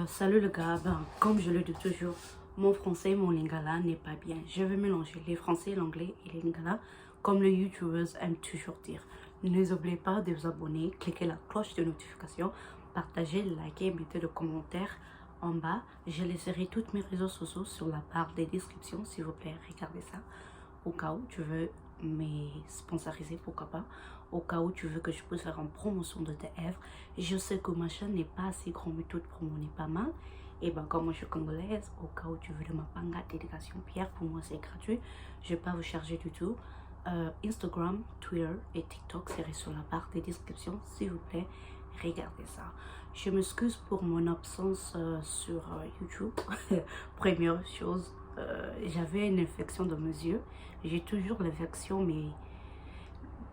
Salut le gars, comme je le dis toujours, mon français et mon lingala n'est pas bien. Je vais mélanger les français, l'anglais et les lingala, comme les youtubeurs aiment toujours dire. N'oubliez pas de vous abonner, cliquez la cloche de notification, partagez, likez, mettez le commentaire en bas. Je laisserai tous mes réseaux sociaux sur la barre des descriptions, s'il vous plaît, regardez ça. Au cas où tu veux me sponsoriser, pourquoi pas. Au cas où tu veux que je puisse faire une promotion de tes œuvres. Je sais que ma chaîne n'est pas assez grande, mais toute promo n'est pas mal. Et ben comme moi je suis congolaise, au cas où tu veux de ma panga dédication Pierre, pour moi c'est gratuit. Je ne vais pas vous charger du tout. Instagram, Twitter et TikTok serait sur la barre des descriptions, s'il vous plaît. Regardez ça. Je m'excuse pour mon absence sur YouTube. Première chose, j'avais une infection dans mes yeux. J'ai toujours l'infection, mais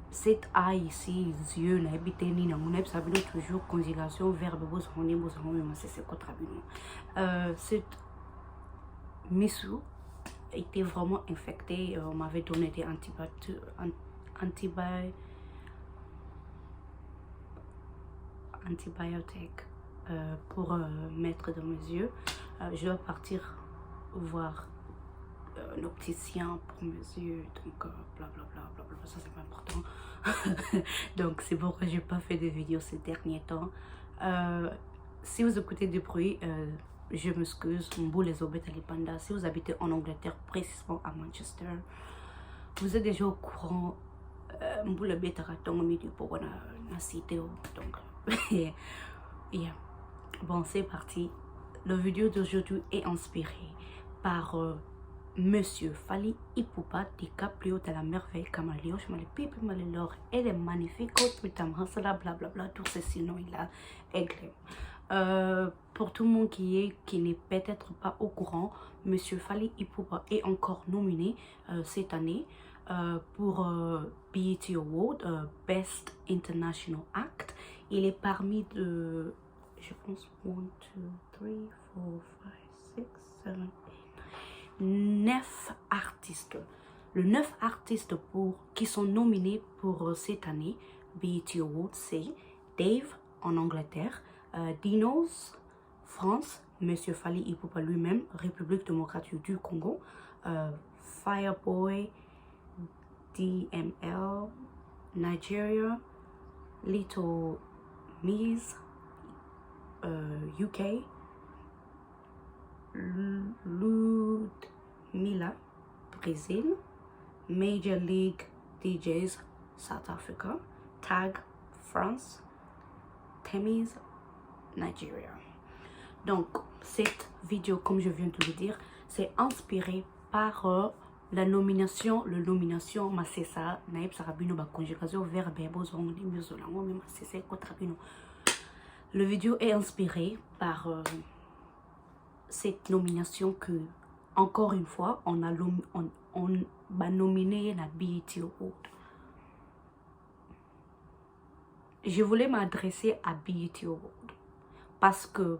cette œil ici, les yeux, la biteni, ça veut dire toujours conjugation, verbe, c'est quoi cette missou était vraiment infectée. On m'avait donné des antibiotiques pour mettre dans mes yeux. Je dois partir voir un opticien pour mes yeux, donc blablabla, ça c'est pas important. Donc c'est pourquoi j'ai pas fait de vidéos ces derniers temps. Si vous écoutez du bruit, je m'excuse. Si vous habitez en Angleterre, précisément à Manchester, vous êtes déjà au courant. Donc yeah. Bon, c'est parti. La vidéo d'aujourd'hui est inspirée par Monsieur Fally Ipupa DiCaprio de la merveille Camalio, elle est magnifique, blablabla, tout ceci, non, il a écrit. Pour tout le monde qui n'est peut-être pas au courant, Monsieur Fally Ipupa est encore nominé cette année pour BET Award, Best International Act. Il est parmi de, je pense, 1, 2, 3, 4, 5, 6, 7, 9 artistes. Les 9 artistes qui sont nominés pour cette année BET Awards, c'est Dave en Angleterre, Dinos France, Monsieur Fally Ipupa lui-même, République démocratique du Congo, Fireboy DML, Nigeria, Little Miss, UK, Ludmilla, Brésil, Major League DJs, South Africa, Tag, France, Temis, Nigeria. Donc, cette vidéo, comme je viens de le dire, c'est inspiré par la nomination, ma c'est ça, naïb sarabino, ba conjugation, verbe, bozong, musolango, même c'est ça, kotrabino. Le vidéo est inspiré par cette nomination que, encore une fois, on va nominer la BET Award. Je voulais m'adresser à BET Award parce que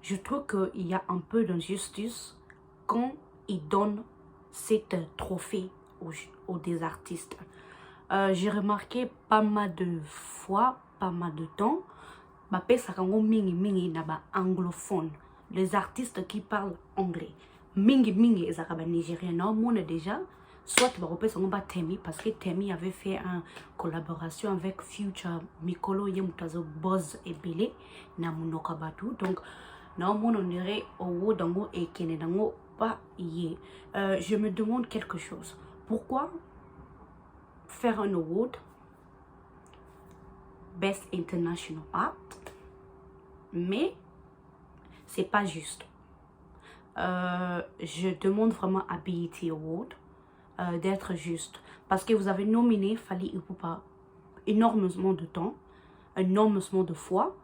je trouve qu'il y a un peu d'injustice quand ils donnent cet trophée aux des artistes. J'ai remarqué pas mal de fois, pas mal de temps, anglophone, les artistes qui parlent anglais. Mingi ezakaba nigérien, non, mon déjà. Soit Temi, parce que Temi avait fait une collaboration avec Future Mikolo Yemutazo Boz et Bele na Munokabatu. Donc non, mon on dirait au dango et kenedango pas yé. Je me demande quelque chose. Pourquoi faire un award Best International Art, mais c'est pas juste. Je demande vraiment à BET Award d'être juste, parce que vous avez nominé Fally Ipupa énormément de temps, énormément de fois,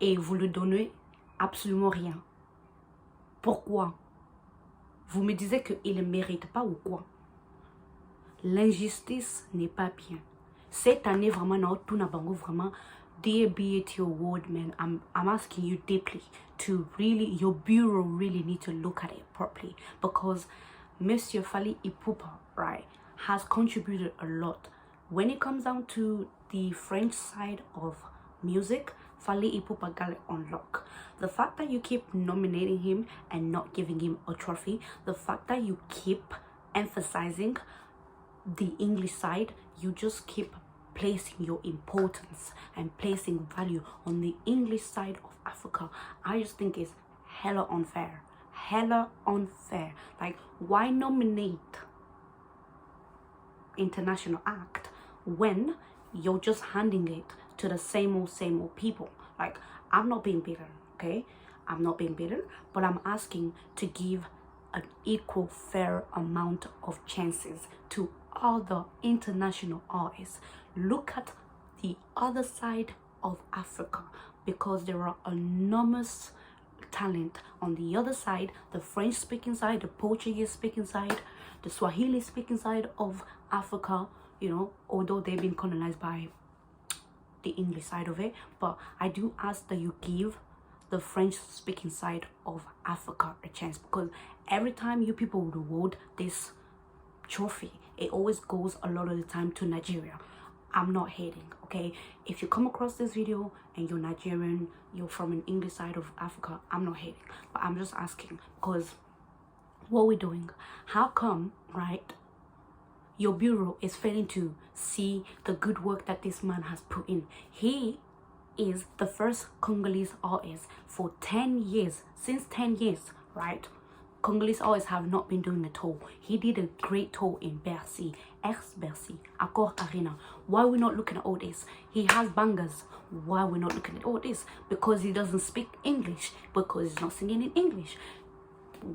et vous ne donnez absolument rien. Pourquoi? Vous me disiez qu'il ne mérite pas ou quoi? L'injustice n'est pas bien. Cette année, vraiment, non, tout n'a pas vraiment. Dear BET Award, man, I'm asking you deeply to really, your bureau really need to look at it properly, because Monsieur Fally Ipupa, right, has contributed a lot. When it comes down to the French side of music, Fally Ipupa got it on lock. The fact that you keep nominating him and not giving him a trophy, the fact that you keep emphasizing the English side, you just keep placing your importance and placing value on the English side of Africa. I just think it's hella unfair. Hella unfair. Like, why nominate international act when you're just handing it to the same old people? Like, I'm not being bitter, okay? I'm not being bitter, but I'm asking to give an equal fair amount of chances to other international artists. Look at the other side of Africa, because there are enormous talent on the other side, the French speaking side, the Portuguese speaking side, the Swahili speaking side of Africa, you know, although they've been colonized by the English side of it. But I do ask that you give the French speaking side of Africa a chance, because every time you people reward this trophy, it always goes a lot of the time to Nigeria. I'm not hating, okay? If you come across this video and you're Nigerian, you're from an English side of Africa, I'm not hating, but I'm just asking, because what we're doing, how come, right, your bureau is failing to see the good work that this man has put in? He is the first Congolese artist for 10 years, since 10 years, right? Congolese artists have not been doing a tour. He did a great tour in Bercy, ex-Bercy, Accor Arena. Why are we not looking at all this? He has bangers. Why are we not looking at all this? Because he doesn't speak English, because he's not singing in English.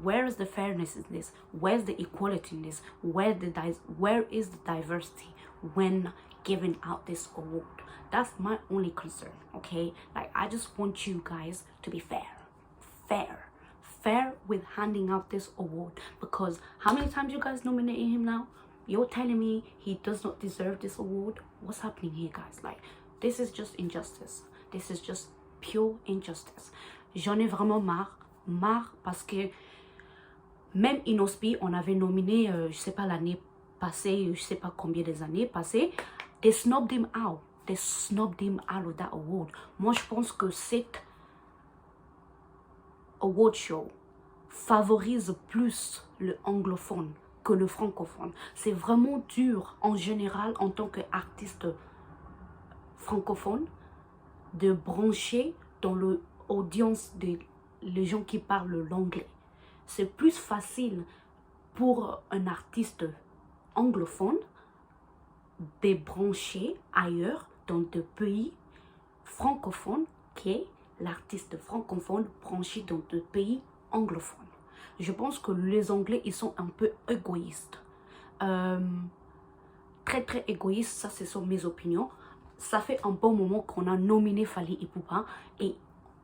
Where is the fairness in this? Where's the equality in this? Where is the diversity when giving out this award? That's my only concern, okay? Like, I just want you guys to be fair with handing out this award, because how many times you guys nominated him now? You're telling me he does not deserve this award? What's happening here, guys? Like, this is just injustice. This is just pure injustice. J'en ai vraiment marre, parce que même Inospi, on avait nominé, je sais pas, l'année passée, je sais pas combien des années passées, they snubbed him out. They snubbed him out of that award. Moi, je pense que cette award show favorise plus le anglophone que le francophone. C'est vraiment dur en général en tant qu'artiste francophone de brancher dans l'audience des gens qui parlent l'anglais. C'est plus facile pour un artiste anglophone de brancher ailleurs dans des pays francophones que l'artiste francophone branché dans des pays anglophones. Je pense que les Anglais, ils sont un peu égoïstes. Très égoïstes, ça ce sont mes opinions. Ça fait un bon moment qu'on a nominé Fally Ipupa et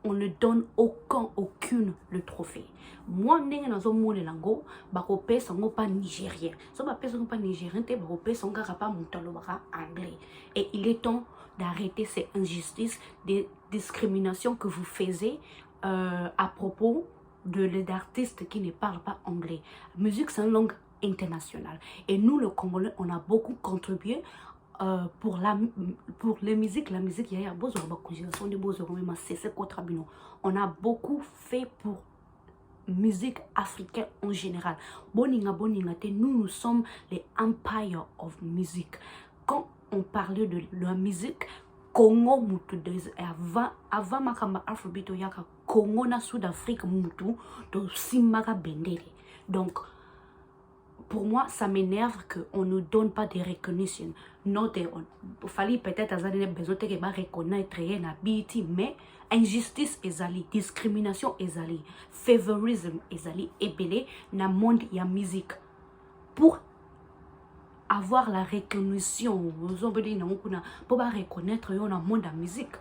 on ne donne aucune le trophée. Moi, ndenge nazo mone lango, bako pesa ngo pas nigérien. So ba pesa ngo pas nigérien, te bako pesa ngo pas montalo baka anglais. Et il est temps d'arrêter ces injustices, des discriminations que vous faisiez à propos d'artistes qui ne parlent pas anglais. Musique, c'est une langue internationale. Et nous, le Congolais, on a beaucoup contribué pour les musiques. La musique, il y a besoin de on a beaucoup fait pour musique africaine en général. Boninga, nous sommes les empire of music. Quand on parlait de la musique, Congo mutu avant makamba afrobeat yaka Congo na Sud-Afrique mutu do simaka bendele. Donc pour moi ça m'énerve qu'on ne donne pas de recognition. Non, il fallait peut-être avoir besoin de reconnaître na BT, mais injustice ezali, discrimination ezali, favorisme ezali ebele na monde ya musique. Pour avoir la reconnaissance, pour reconnaître dans le monde de la musique,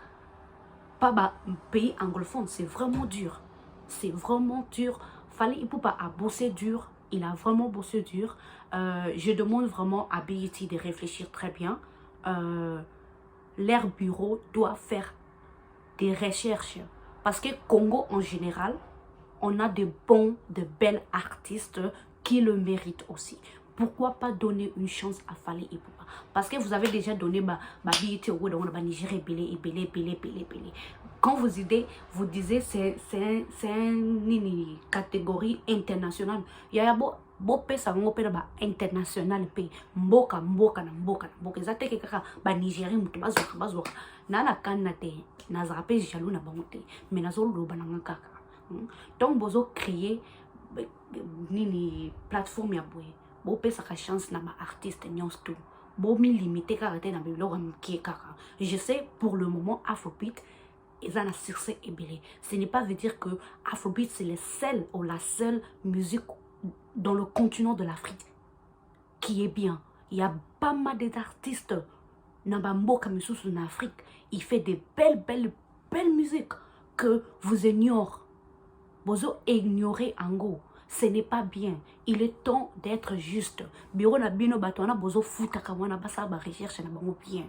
pas dans pays anglophone, c'est vraiment dur. C'est vraiment dur. Fally Ipupa a bossé dur. Il a vraiment bossé dur. Je demande vraiment à BET de réfléchir très bien. Leur bureau doit faire des recherches. Parce que Congo en général, on a de belles artistes qui le méritent aussi. Pourquoi pas donner une chance à Fally Ipupa? Parce que vous avez déjà donné BET au Nigeria, belé. quand vous disiez c'est une catégorie internationale. Il y a beau pesa ba international pe mboka ezate ke kaka ba Nigérien mutu bazoka nana kanna te nazara pe jaloux na bango te mais nazolo ba nanga kaka. Donc bozo créer nini plateforme ya boye bo pesa ka chance na ba artiste nyons tout bo mi limité kaka te na biloko mkie kaka. Je sais pour le moment Afrobeat ils ont un succès ébélé. Ce n'est pas veut dire que Afrobeat c'est le seul ou la seule musique dans le continent de l'Afrique qui est bien. Il y a pas mal d'artistes Nabamboka Misusu en Afrique. Il fait des belles musiques que vous ignorez. Vous ignorez en gros. Ce n'est pas bien. Il est temps d'être juste. Biro na bino batona bozo futa kawana basa ba recherche na bango bien.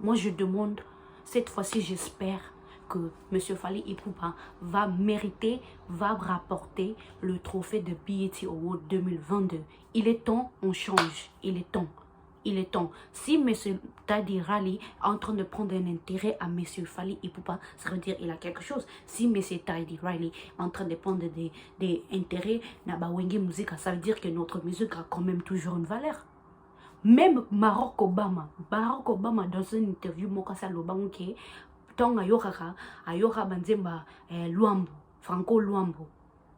Moi je demande cette fois-ci, j'espère que M. Fally Ipupa va mériter, va rapporter le trophée de BET Award 2022. Il est temps, on change. Il est temps. Il est temps. Si M. Tadi Riley est en train de prendre un intérêt à M. Fally Ipupa, ça veut dire qu'il a quelque chose. Si M. Tadi Riley est en train de prendre des intérêts à Bawenge Musique, ça veut dire que notre musique a quand même toujours une valeur. Même Barack Obama dans une interview, Mokasa Lobanke, Tong Ayoka Banzemba Luambo, Franco Luambo,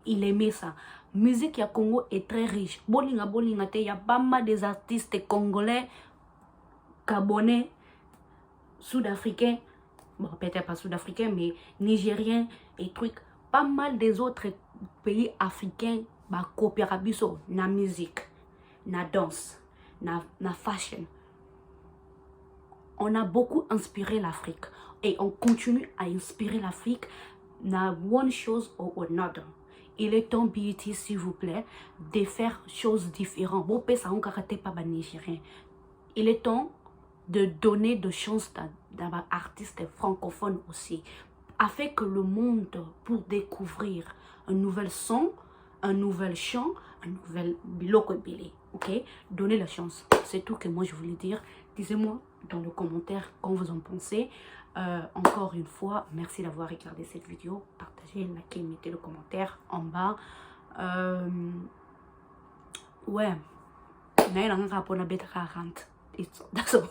il aimait ça. Musique ya Congo est très riche. Bolinga te, y a pas mal des artistes congolais, gabonais, sud-africains, bon peut-être pas sud-africains, mais nigériens et trucs. Pas mal des autres pays africains, bah coopérabiso, na musique, na danse. Na fashion. On a beaucoup inspiré l'Afrique et on continue à inspirer l'Afrique na one chose or another. Il est temps, BET, s'il vous plaît, de faire choses différentes. Bon, ça on karaté pas nigérien. Il est temps de donner de chance à artistes francophones aussi, afin que le monde pour découvrir un nouvel son, un nouvel chant, un nouvel biloko bilé. Ok, donnez la chance. C'est tout que moi je voulais dire. Dites-moi dans les commentaires quand vous en pensez. Encore une fois, merci d'avoir regardé cette vidéo. Partagez, likez, mettez le commentaire en bas. Ouais. That's all.